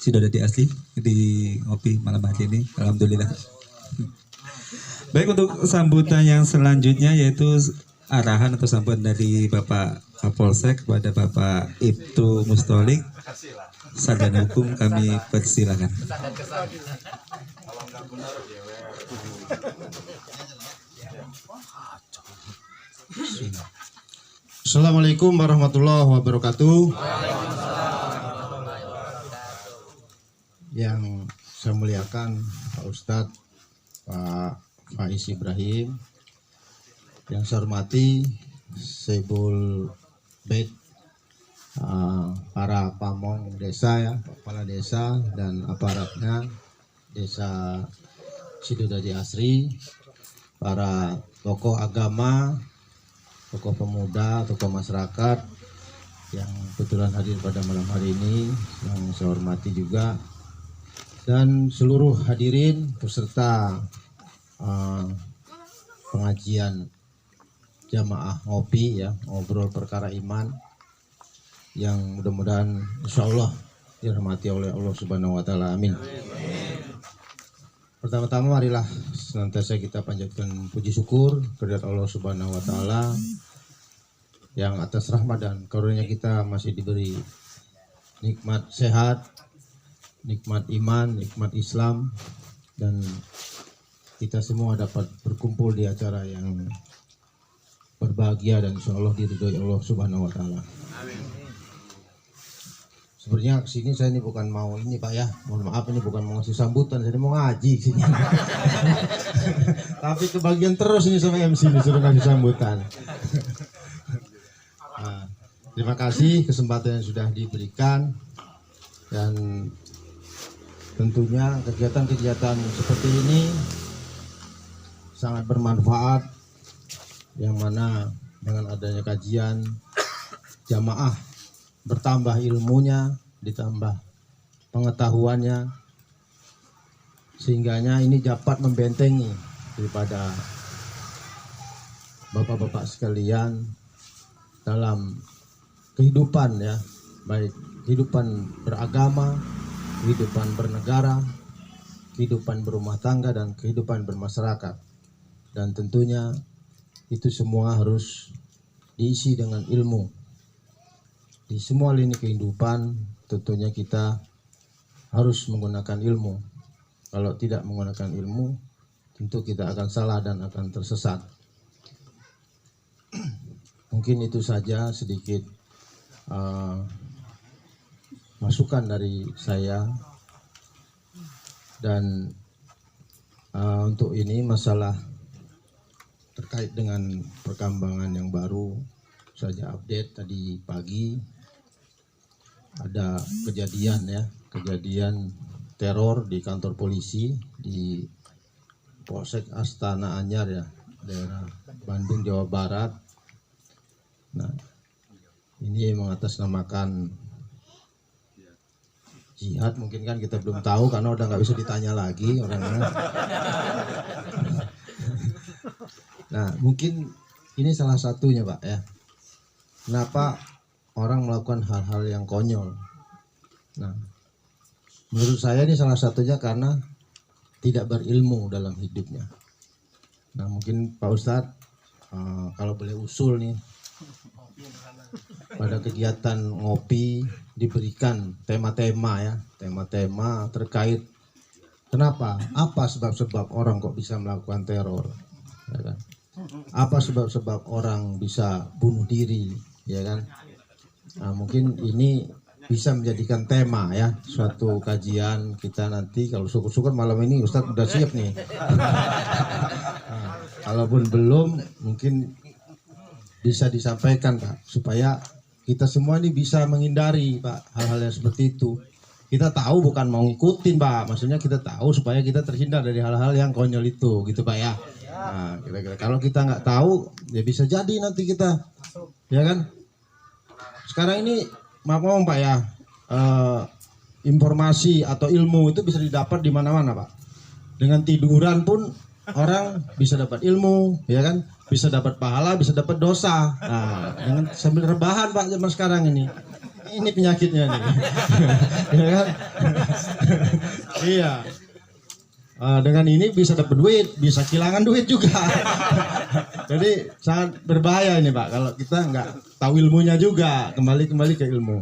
sudah ada di asli di ngopi malam hari ini. Alhamdulillah. Baik, untuk sambutan yang selanjutnya yaitu arahan atau sambutan dari Bapak Kapolsek kepada Bapak Ibtu Mustolik, sarjana hukum, kami persilakan. Assalamualaikum warahmatullahi wabarakatuh. Yang saya muliakan Pak Ustadz, Pak Faiz Ibrahim, yang saya hormati Sebul Bait, para pamong desa ya, kepala desa dan aparatnya desa Sidodadi Asri, para tokoh agama, tokoh pemuda, tokoh masyarakat yang kebetulan hadir pada malam hari ini, yang saya hormati juga, dan seluruh hadirin peserta pengajian jamaah ngopi ya, ngobrol perkara iman, yang mudah-mudahan insya Allah dirahmati oleh Allah Subhanahu wa Ta'ala. Amin. Pertama-tama marilah senantiasa kita panjatkan puji syukur kehadirat Allah Subhanahu wa Ta'ala yang atas rahmat dan karunia kita masih diberi nikmat sehat, nikmat iman, nikmat Islam, dan kita semua dapat berkumpul di acara yang berbahagia dan insya Allah diridhoi Allah Subhanahu wa Ta'ala. Sebenarnya kesini saya ini bukan mau ini Pak ya, mohon maaf, ini bukan mau ngasih sambutan, saya mau ngaji kesini. Tapi kebagian terus ini sama MC disuruh ngasih sambutan. Nah, terima kasih kesempatan yang sudah diberikan, dan tentunya kegiatan-kegiatan seperti ini sangat bermanfaat, yang mana dengan adanya kajian jamaah bertambah ilmunya, ditambah pengetahuannya, sehingganya ini dapat membentengi daripada bapak-bapak sekalian dalam kehidupan ya, baik kehidupan beragama, kehidupan bernegara, kehidupan berumah tangga, dan kehidupan bermasyarakat. Dan tentunya itu semua harus diisi dengan ilmu. Di semua lini kehidupan tentunya kita harus menggunakan ilmu. Kalau tidak menggunakan ilmu, tentu kita akan salah dan akan tersesat. Mungkin itu saja sedikit masukan dari saya. Dan untuk ini masalah terkait dengan perkembangan yang baru saja update tadi pagi, ada kejadian teror di kantor polisi di Polsek Astana Anyar ya, daerah Bandung, Jawa Barat. Nah, ini mengatasnamakan jihad, mungkin kan kita belum tahu karena udah nggak bisa ditanya lagi orangnya. Nah, mungkin ini salah satunya Pak ya, kenapa orang melakukan hal-hal yang konyol. Nah, menurut saya ini salah satunya karena tidak berilmu dalam hidupnya. Nah, mungkin Pak Ustadz kalau boleh usul nih, pada kegiatan ngopi diberikan tema-tema ya, tema-tema terkait kenapa, apa sebab-sebab orang kok bisa melakukan teror, ya kan? Apa sebab-sebab orang bisa bunuh diri, ya kan? Nah, mungkin ini bisa menjadikan tema ya, suatu kajian kita nanti. Kalau syukur-syukur malam ini Ustadz udah siap nih. Nah, kalaupun belum, mungkin bisa disampaikan Pak, supaya kita semua ini bisa menghindari Pak hal-hal yang seperti itu. Kita tahu bukan mau ngikutin Pak, maksudnya kita tahu supaya kita terhindar dari hal-hal yang konyol itu, gitu Pak ya. Nah, kira-kira kalau kita nggak tahu, ya bisa jadi nanti kita, ya kan. Sekarang ini maaf Pak ya, informasi atau ilmu itu bisa didapat di mana-mana Pak. Dengan tiduran pun orang bisa dapat ilmu, ya kan, bisa dapat pahala, bisa dapat dosa. Nah, dengan sambil rebahan Pak zaman sekarang ini. ini penyakitnya nih. Ya kan? Iya. Dengan ini bisa dapat duit, bisa kehilangan duit juga. Jadi sangat berbahaya ini Pak, kalau kita nggak tahu ilmunya juga, kembali ke ilmu.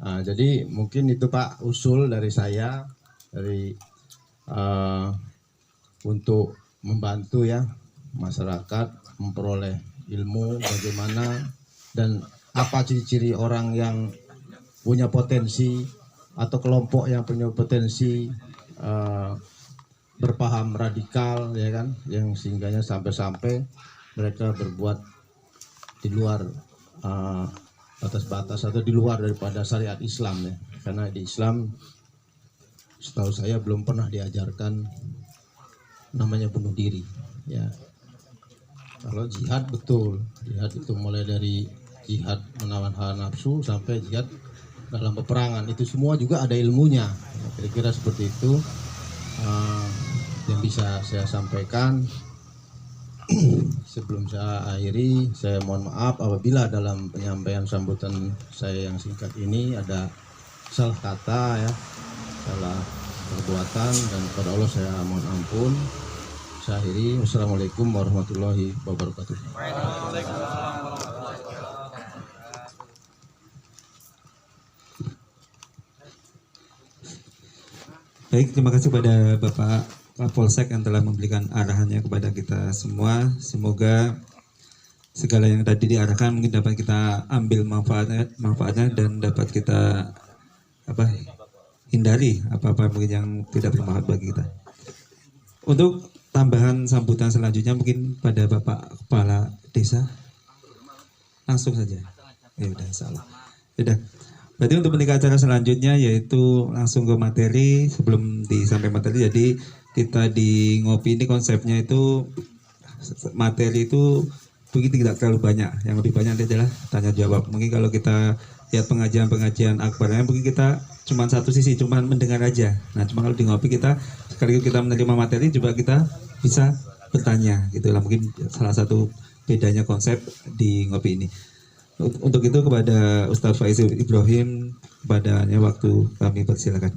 Jadi mungkin itu Pak usul dari saya, dari untuk membantu ya masyarakat memperoleh ilmu bagaimana dan apa ciri-ciri orang yang punya potensi atau kelompok yang punya potensi berpaham radikal ya kan, yang sehingganya sampai mereka berbuat di luar batas-batas atau di luar daripada syariat Islam ya, karena di Islam setahu saya belum pernah diajarkan namanya bunuh diri ya. Kalau jihad betul, jihad itu mulai dari jihad menawan hawa nafsu sampai jihad dalam peperangan, itu semua juga ada ilmunya. Kira-kira seperti itu yang bisa saya sampaikan. Sebelum saya akhiri, saya mohon maaf apabila dalam penyampaian sambutan saya yang singkat ini ada salah kata ya, salah perbuatan, dan kepada Allah saya mohon ampun. Saya akhiri. Wassalamualaikum warahmatullahi wabarakatuh. Baik, terima kasih kepada Bapak Kapolsek yang telah memberikan arahannya kepada kita semua. Semoga segala yang tadi diarahkan mungkin dapat kita ambil manfaatnya dan dapat kita hindari apa-apa mungkin yang tidak bermanfaat bagi kita. Untuk tambahan sambutan selanjutnya mungkin pada Bapak Kepala Desa, langsung saja. Ya udah, salah. Udah. Berarti untuk menikah acara selanjutnya yaitu langsung ke materi. Sebelum sampai materi, jadi kita di ngopi ini konsepnya itu materi itu begitu tidak terlalu banyak. Yang lebih banyak adalah tanya jawab. Mungkin kalau kita lihat pengajian akbarnya mungkin kita cuma satu sisi, cuma mendengar aja. Nah, cuma kalau di ngopi kita sekaligus kita menerima materi juga kita bisa bertanya gitulah. Mungkin salah satu bedanya konsep di ngopi ini. Untuk itu kepada Ustaz Faizul Ibrahim, kepadanya waktu kami persilakan.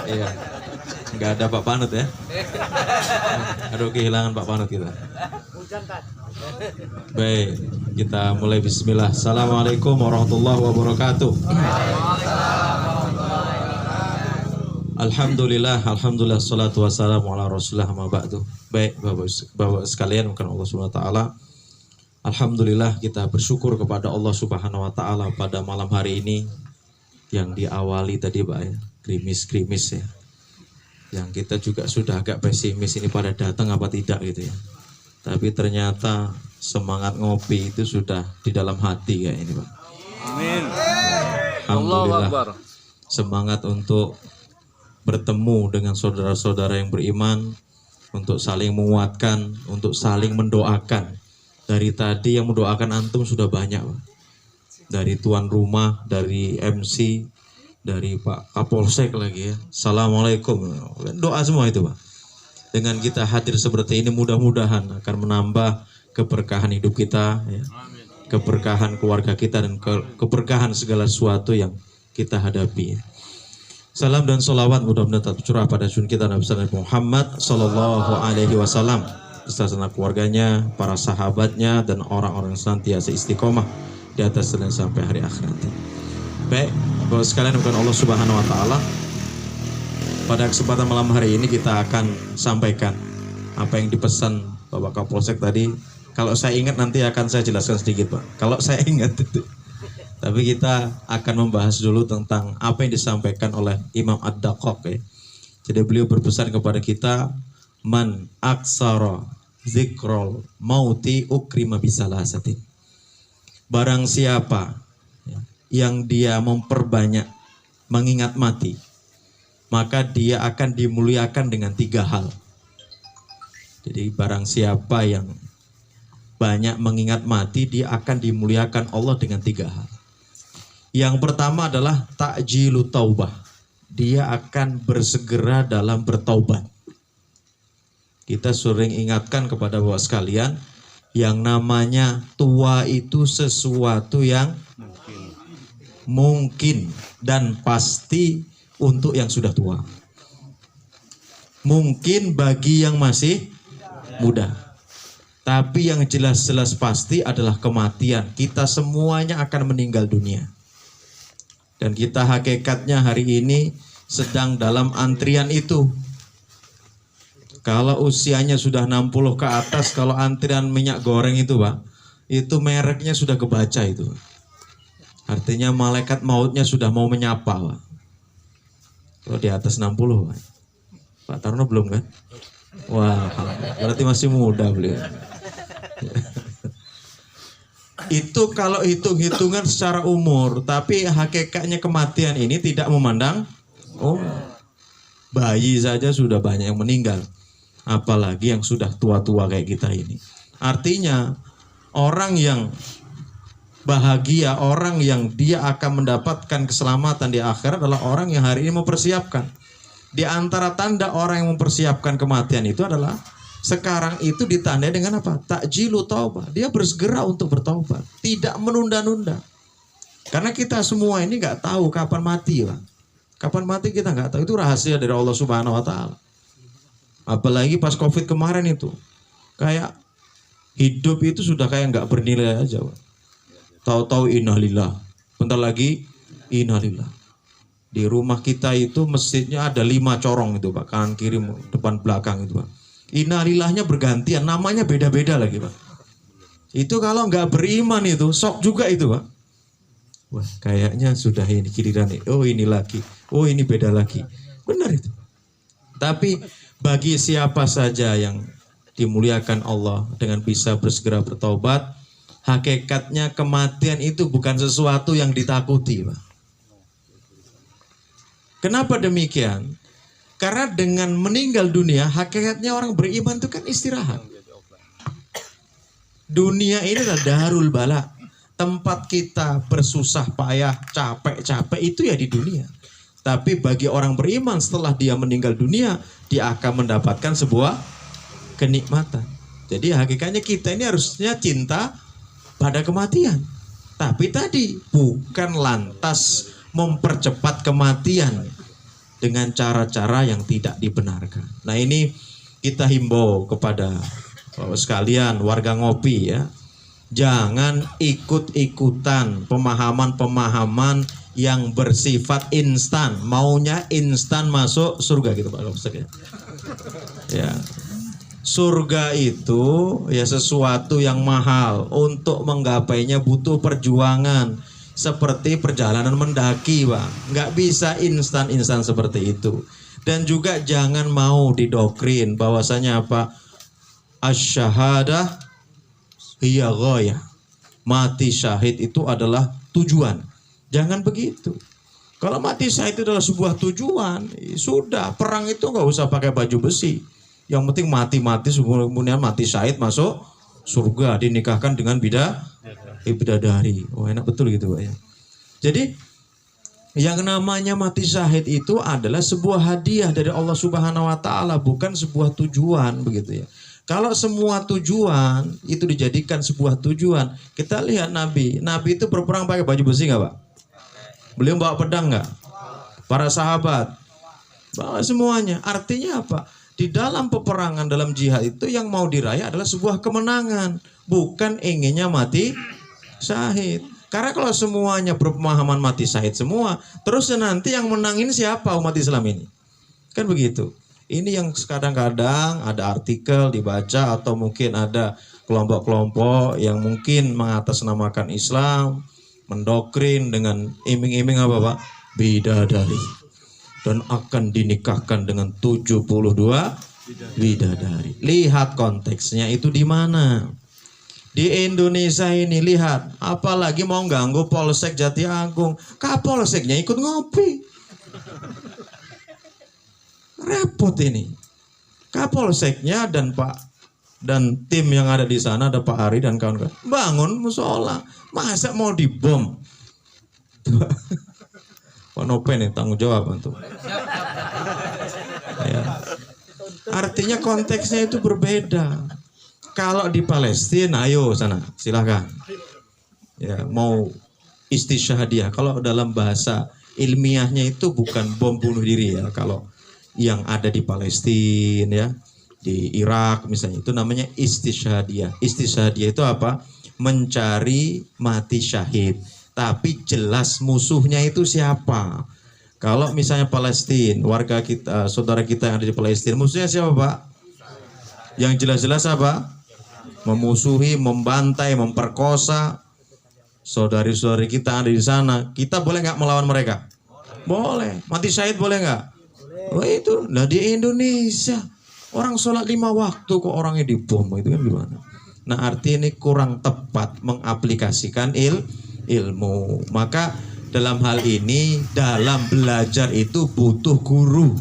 Iya, nggak ada Pak Panut ya. Aduh, kehilangan Pak Panut kita. Baik, kita mulai bismillah. Assalamualaikum warahmatullahi wabarakatuh. Alhamdulillah, salatu wassalamu ala rasulillah ma ba'du. Baik, Bapak sekalian, bukan Allah Subhanahu wa taala. Alhamdulillah kita bersyukur kepada Allah Subhanahu wa taala pada malam hari ini yang diawali tadi Pak ya, krimis-krimis ya. Yang kita juga sudah agak pesimis ini pada datang apa tidak gitu ya. Tapi ternyata semangat ngopi itu sudah di dalam hati kayak ini Pak. Amin. Alhamdulillah. Semangat untuk bertemu dengan saudara-saudara yang beriman, untuk saling menguatkan, untuk saling mendoakan. Dari tadi yang mendoakan antum sudah banyak Pak. Dari tuan rumah, dari MC, dari Pak Kapolsek lagi ya. Assalamualaikum. Doa semua itu Pak. Dengan kita hadir seperti ini mudah-mudahan akan menambah keberkahan hidup kita ya. Keberkahan keluarga kita dan keberkahan segala sesuatu yang kita hadapi ya. Salam dan salawat mudah-mudahan tetap curah pada sun kita Nabi Muhammad sallallahu alaihi wasallam beserta keluarganya, para sahabatnya dan orang-orang yang senantiasa istiqomah di atas jalan sampai hari akhirat. Baik, Bapak sekalian bukan Allah Subhanahu wa taala. Pada kesempatan malam hari ini kita akan sampaikan apa yang dipesan Bapak Kapolsek tadi. Kalau saya ingat nanti akan saya jelaskan sedikit, Pak. Kalau saya ingat itu. Tapi kita akan membahas dulu tentang apa yang disampaikan oleh Imam Ad-Daqqaq ya. Jadi beliau berpesan kepada kita, man aksara zikrol mauti ukrima bisalasatin. Barang siapa yang dia memperbanyak mengingat mati, maka dia akan dimuliakan dengan 3 hal. Jadi barang siapa yang banyak mengingat mati, dia akan dimuliakan Allah dengan 3 hal. Yang pertama adalah ta'jilu taubah. Dia akan bersegera dalam bertaubat. Kita sering ingatkan kepada bapak sekalian, yang namanya tua itu sesuatu yang mungkin dan pasti untuk yang sudah tua. Mungkin bagi yang masih muda. Tapi yang jelas-jelas pasti adalah kematian. Kita semuanya akan meninggal dunia. Dan kita hakikatnya hari ini sedang dalam antrian itu. Kalau usianya sudah 60 ke atas, kalau antrian minyak goreng itu Pak, itu mereknya sudah kebaca itu. Artinya malaikat mautnya sudah mau menyapa Pak. Kalau di atas 60 Pak. Pak Tarno belum kan? Wah, berarti masih muda beliau. Itu kalau hitung-hitungan secara umur, tapi hakikatnya kematian ini tidak memandang bayi saja sudah banyak yang meninggal, apalagi yang sudah tua-tua kayak kita ini. Artinya orang yang bahagia, orang yang dia akan mendapatkan keselamatan di akhirat adalah orang yang hari ini mempersiapkan. Di antara tanda orang yang mempersiapkan kematian itu adalah sekarang itu ditandai dengan apa? Ta'jilu taubah. Dia bersegera untuk bertaubat, tidak menunda-nunda. Karena kita semua ini nggak tahu kapan mati, Pak. Kapan mati kita nggak tahu. Itu rahasia dari Allah Subhanahu Wa Taala. Apalagi pas COVID kemarin itu, kayak hidup itu sudah kayak nggak bernilai aja, Pak. Tahu-tahu innalillah, bentar lagi innalillah. Di rumah kita itu masjidnya ada 5 corong itu Pak, kanan kiri depan belakang itu Pak. Innalillahnya bergantian, namanya beda-beda lagi Pak. Itu kalau nggak beriman itu sok juga itu Pak. Wah kayaknya sudah ini giliran nih. Oh ini lagi, oh ini beda lagi. Benar itu. Tapi bagi siapa saja yang dimuliakan Allah dengan bisa bersegera bertaubat, hakikatnya kematian itu bukan sesuatu yang ditakuti Pak. Kenapa demikian? Karena dengan meninggal dunia, hakikatnya orang beriman itu kan istirahat. Dunia ini adalah darul bala. Tempat kita bersusah payah, capek-capek itu ya di dunia. Tapi bagi orang beriman setelah dia meninggal dunia, dia akan mendapatkan sebuah kenikmatan. Jadi hakikatnya kita ini harusnya cinta pada kematian. Tapi tadi bukan lantas mempercepat kematian dengan cara-cara yang tidak dibenarkan. Nah ini kita himbau kepada sekalian warga ngopi ya, jangan ikut-ikutan pemahaman-pemahaman yang bersifat instan, maunya instan masuk surga gitu Pak Ustaz ya. Ya. Surga itu ya sesuatu yang mahal, untuk menggapainya butuh perjuangan. Seperti perjalanan mendaki Pak, nggak bisa instan-instan seperti itu. Dan juga jangan mau didoktrin bahwasanya apa, asy-syahadah hiya ghayah, mati syahid itu adalah tujuan. Jangan begitu. Kalau mati syahid itu adalah sebuah tujuan, sudah perang itu nggak usah pakai baju besi. Yang penting mati-mati, kemudian mati syahid masuk surga, dinikahkan dengan bidadari. Oh enak betul gitu Pak ya. Jadi yang namanya mati syahid itu adalah sebuah hadiah dari Allah Subhanahu Wa Taala, bukan sebuah tujuan begitu ya. Kalau semua tujuan itu dijadikan sebuah tujuan, kita lihat Nabi itu berperang pakai baju besi nggak Pak? Beliau bawa pedang nggak? Para sahabat bawa semuanya. Artinya apa? Di dalam peperangan, dalam jihad itu yang mau diraih adalah sebuah kemenangan, bukan inginnya mati syahid. Karena kalau semuanya berpemahaman mati syahid semua, terus nanti yang menangin siapa umat Islam ini? Kan begitu. Ini yang kadang-kadang ada artikel dibaca atau mungkin ada kelompok-kelompok yang mungkin mengatasnamakan Islam, mendoktrin dengan iming-iming apa Pak? Bidadari. Dan akan dinikahkan dengan 72 bidadari. Lihat konteksnya itu di mana? Di Indonesia ini lihat, apalagi mau ganggu Polsek Jati Agung, Kapolseknya ikut ngopi. Repot ini. Kapolseknya dan tim yang ada di sana, ada Pak Ari dan kawan-kawan, bangun musola. Masa mau dibom? Pak Nopen yang tanggung jawab untuk. Ya. Artinya konteksnya itu berbeda. Kalau di Palestina, ayo sana, silahkan. Ya, mau istisyhadiyah. Kalau dalam bahasa ilmiahnya itu bukan bom bunuh diri ya. Kalau yang ada di Palestina ya, di Irak misalnya, itu namanya istisyhadiyah. Istisyhadiyah itu apa? Mencari mati syahid. Tapi jelas musuhnya itu siapa? Kalau misalnya Palestina, warga kita, saudara kita yang ada di Palestina, musuhnya siapa, Pak? Yang jelas-jelas apa? Memusuhi, membantai, memperkosa saudari-saudari kita yang ada di sana. Kita boleh nggak melawan mereka? Boleh. Mati syahid boleh nggak? Oh itu, nah di Indonesia orang sholat 5 waktu kok orangnya dibom, itu kan gimana? Nah artinya ini kurang tepat mengaplikasikan ilmu. Maka dalam hal ini, dalam belajar itu butuh guru.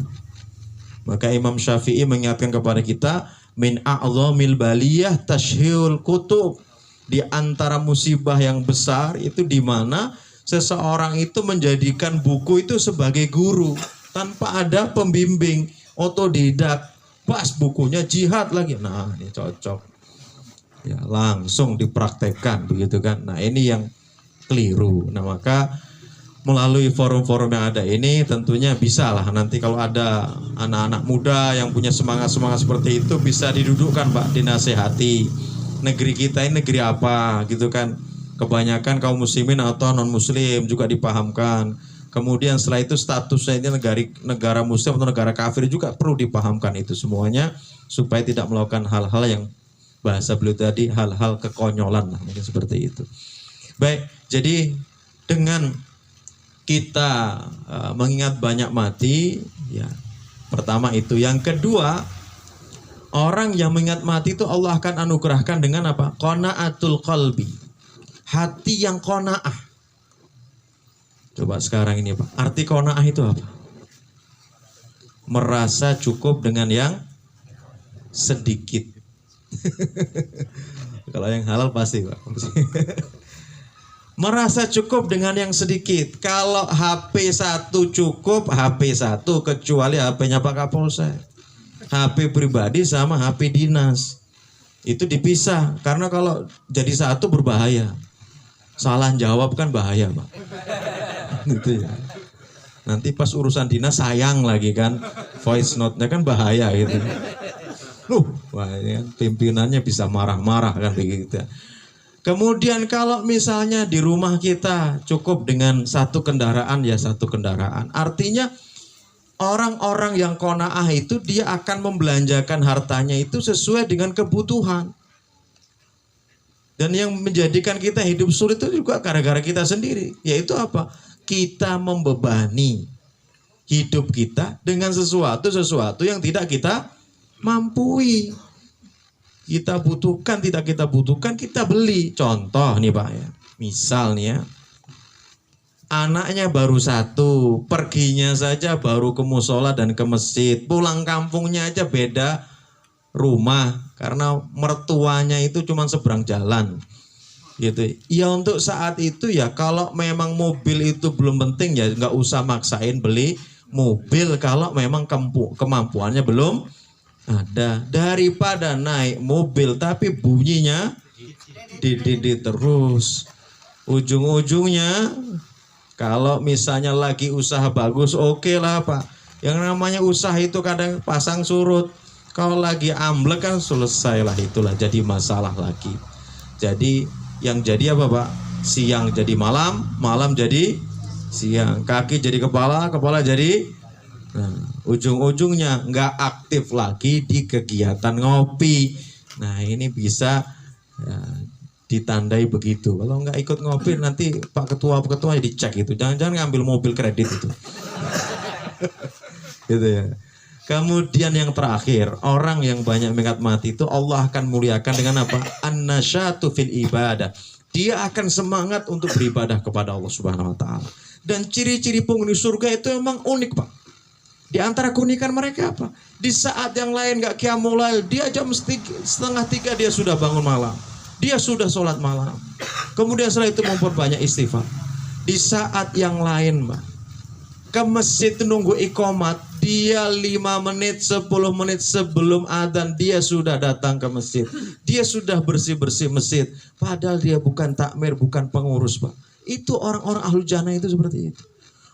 Maka Imam Syafi'i mengingatkan kepada kita, min a'zamil baliyah tashhirul kutub. Di antara musibah yang besar itu di mana seseorang itu menjadikan buku itu sebagai guru tanpa ada pembimbing, otodidak. Pas bukunya jihad lagi. Nah, ini cocok. Ya, langsung dipraktekkan begitu kan. Nah, ini yang keliru. Nah, maka melalui forum-forum yang ada ini tentunya bisa lah nanti kalau ada anak-anak muda yang punya semangat-semangat seperti itu bisa didudukkan Pak, dinasehati. Negeri kita ini negeri apa gitu kan. Kebanyakan kaum muslimin atau non muslim juga dipahamkan. Kemudian setelah itu statusnya ini negara muslim atau negara kafir juga perlu dipahamkan itu semuanya supaya tidak melakukan hal-hal yang bahasa beliau tadi hal-hal kekonyolan lah, mungkin seperti itu. Baik, jadi dengan kita mengingat banyak mati, ya pertama itu. Yang kedua, orang yang mengingat mati itu Allah akan anugerahkan dengan apa? Qanaatul qalbi, hati yang qanaah. Coba sekarang ini Pak, arti qanaah itu apa? Merasa cukup dengan yang sedikit. Kalau yang halal pasti Pak. Merasa cukup dengan yang sedikit. Kalau HP 1 cukup, HP 1 kecuali HP-nya Pak Kapolsek. HP pribadi sama HP dinas. Itu dipisah. Karena kalau jadi satu berbahaya. Salah jawab kan bahaya Pak. Gitu ya. Nanti pas urusan dinas sayang lagi kan. Voice note-nya kan bahaya gitu. Wah ini kan pimpinannya bisa marah-marah kan begitu. Kemudian kalau misalnya di rumah kita cukup dengan satu kendaraan ya satu kendaraan. Artinya orang-orang yang qanaah itu dia akan membelanjakan hartanya itu sesuai dengan kebutuhan. Dan yang menjadikan kita hidup sulit itu juga gara-gara kita sendiri. Yaitu apa? Kita membebani hidup kita dengan sesuatu yang tidak kita mampui. Kita butuhkan, tidak kita butuhkan, kita beli. Contoh nih Pak ya. Misal nih ya. Anaknya baru 1, perginya saja baru ke musola dan ke masjid. Pulang kampungnya aja beda rumah. Karena mertuanya itu cuma seberang jalan. Gitu. Ya untuk saat itu ya kalau memang mobil itu belum penting ya nggak usah maksain beli mobil kalau memang kemampuannya belum ada, daripada naik mobil tapi bunyinya terus. Ujung-ujungnya kalau misalnya lagi usaha bagus oke lah Pak. Yang namanya usaha itu kadang pasang surut. Kalau lagi amblek kan selesai lah, itulah jadi masalah lagi. Jadi yang jadi apa Pak? Siang jadi malam, malam jadi siang. Kaki jadi kepala, kepala jadi ujung-ujungnya nggak aktif lagi di kegiatan ngopi. Nah ini bisa ya, ditandai begitu. Kalau nggak ikut ngopi nanti Pak Ketua dicek itu. Jangan-jangan ngambil mobil kredit itu. Gitu ya. Kemudian yang terakhir, orang yang banyak mengingat mati itu Allah akan muliakan dengan apa? An-nasyatu fil ibadah. Dia akan semangat untuk beribadah kepada Allah Subhanahu wa taala. Dan ciri-ciri penghuni surga itu memang unik, Pak. Di antara keunikan mereka apa? Di saat yang lain gak qiyamul lail, dia jam 2:30 dia sudah bangun malam. Dia sudah sholat malam. Kemudian setelah itu memperbanyak istighfar. Di saat yang lain, Mbak, ke masjid nunggu iqomat, dia 5 menit, 10 menit sebelum adzan dia sudah datang ke masjid. Dia sudah bersih-bersih masjid. Padahal dia bukan takmir, bukan pengurus, Pak. Itu orang-orang ahlu jannah itu seperti itu.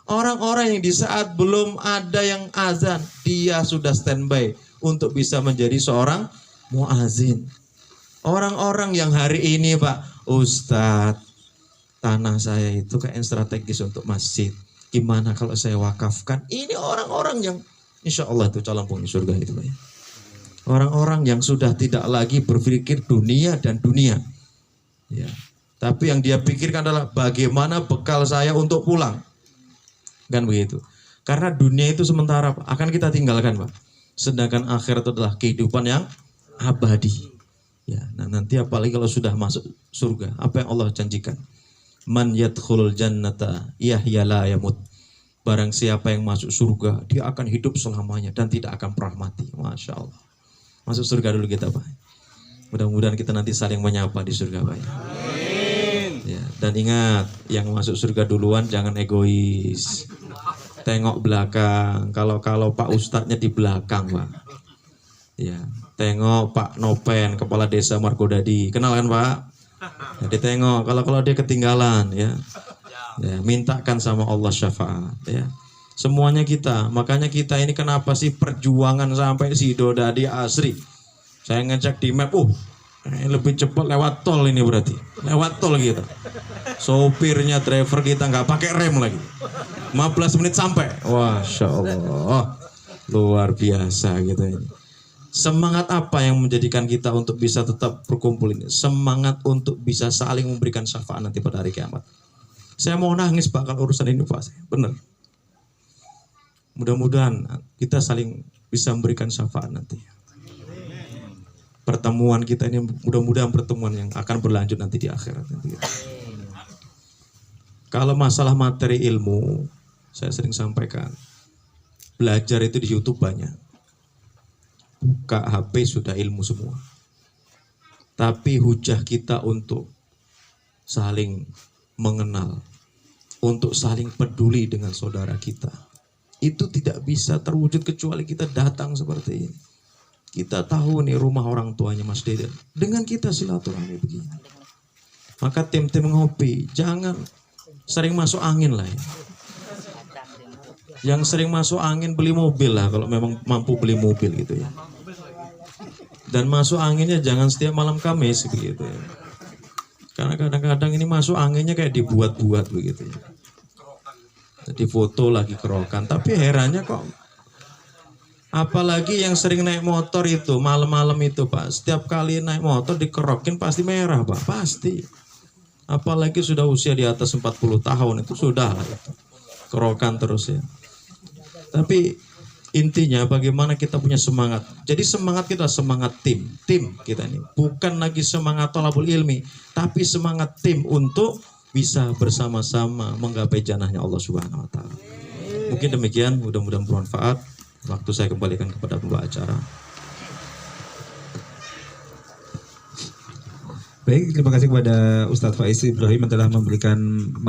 Orang-orang yang di saat belum ada yang azan, dia sudah standby untuk bisa menjadi seorang muazin. Orang-orang yang hari ini, Pak, Ustadz, tanah saya itu kayak strategis untuk masjid. Gimana kalau saya wakafkan? Ini orang-orang yang insya Allah itu calon penghuni surga itu, Pak. Orang-orang yang sudah tidak lagi berpikir dunia dan dunia. Ya. Tapi yang dia pikirkan adalah bagaimana bekal saya untuk pulang. Kan begitu. Karena dunia itu sementara, Pak, akan kita tinggalkan, Pak. Sedangkan akhirat itu adalah kehidupan yang abadi. Ya, nah nanti apalagi kalau sudah masuk surga, apa yang Allah janjikan? Man yadkhulul jannata yahya la yamut. Barang siapa yang masuk surga, dia akan hidup selamanya dan tidak akan pernah mati. Masya Allah. Masuk surga dulu kita, Pak. Mudah-mudahan kita nanti saling menyapa di surga, Pak. Ya, dan ingat, yang masuk surga duluan jangan egois. Tengok belakang. Kalau Pak Ustadznya di belakang, Pak. Ya, tengok Pak Nopen, kepala desa Margodadi. Kenal kan, Pak? Jadi tengok kalau dia ketinggalan, ya. Ya, mintakan sama Allah syafaat, ya. Semuanya kita. Makanya kita ini kenapa sih perjuangan sampai Sidodadi Asri? Saya ngecek di map, lebih cepat lewat tol ini berarti. Lewat tol kita. Sopirnya, driver kita nggak pakai rem lagi. 15 menit sampai. Wah, Masya Allah. Luar biasa gitu ini. Semangat apa yang menjadikan kita untuk bisa tetap berkumpul ini? Semangat untuk bisa saling memberikan syafaat nanti pada hari kiamat. Saya mau nangis, Pak, kalau urusan ini, Pak. Benar. Mudah-mudahan kita saling bisa memberikan syafaat nanti. Pertemuan kita ini mudah-mudahan pertemuan yang akan berlanjut nanti di akhirat. Kalau masalah materi ilmu, saya sering sampaikan, belajar itu di YouTube banyak. Buka HP sudah ilmu semua. Tapi hujah kita untuk saling mengenal, untuk saling peduli dengan saudara kita, itu tidak bisa terwujud kecuali kita datang seperti ini. Kita tahu nih rumah orang tuanya Mas Deden. Dengan kita silaturahmi begini. Maka tim-tim ngopi, jangan sering masuk angin lah ya. Yang sering masuk angin beli mobil lah kalau memang mampu beli mobil gitu ya. Dan masuk anginnya jangan setiap malam Kamis begitu ya. Karena kadang-kadang ini masuk anginnya kayak dibuat-buat begitu ya. Jadi foto lagi kerokan, tapi herannya kok apalagi yang sering naik motor itu malam-malam itu, Pak. Setiap kali naik motor dikerokin pasti merah, Pak. Pasti. Apalagi sudah usia di atas 40 tahun itu sudah lah itu. Kerokan terus ya. Tapi intinya bagaimana kita punya semangat. Jadi semangat kita semangat tim kita ini. Bukan lagi semangat thalabul ilmi, tapi semangat tim untuk bisa bersama-sama menggapai janahnya Allah Subhanahu wa taala. Mungkin demikian, mudah-mudahan bermanfaat. Waktu saya kembalikan kepada pembawa acara. Baik, terima kasih kepada Ustadz Faiz Ibrahim yang telah memberikan